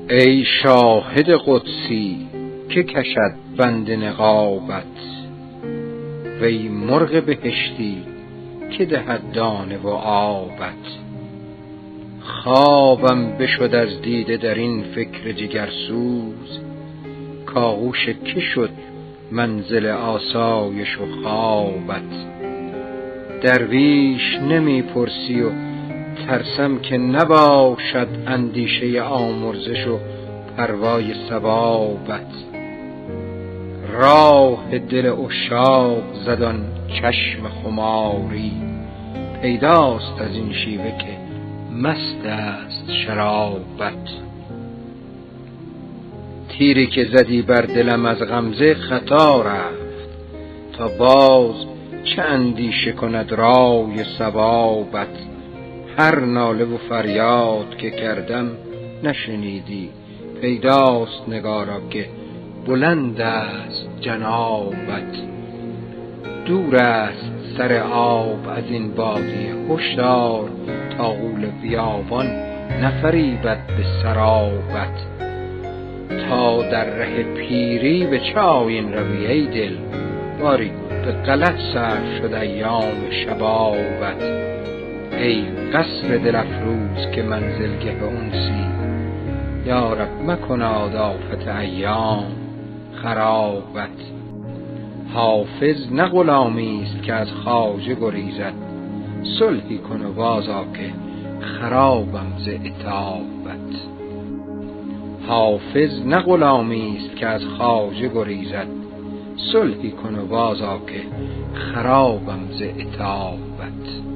ای شاهد قدسی که کشد بند نقابت، وی مرغ بهشتی که دهد دانه و آبت. خوابم بشد از دیده در این فکر جگرسوز، کآغوش که شد منزل آسایش و خوابت. درویش نمی پرسی و ترسم که نباشد اندیشه آمرزش و پروای ثوابت. راه دل عشاق زد آن چشم خماری، پیداست از این شیوه که مست است شرابت. تیری که زدی بر دلم از غمزه خطا رفت، تا باز چه اندیشه کند رای صوابت. هر ناله و فریاد که کردم نشنیدی، پیداست نگارا که بلند است جنابت. دور است سر آب از این بادیه، هشدار تا غول بیابان نفریبد به سرابت. تا در ره پیری به چه آیین روی ای دل، باری به غلط صرف شد ایام شبابت. ای قصر دل افروز که منزلگه انسی، یا رب مکناد آفت ایام خرابت. حافظ نه غلامی است که از خواجه گریزد، صلحی کن و بازآ که خرابم ز عتابت. حافظ نه غلامی است که از خواجه گریزد، صلحی کن و بازآ که خرابم ز عتابت.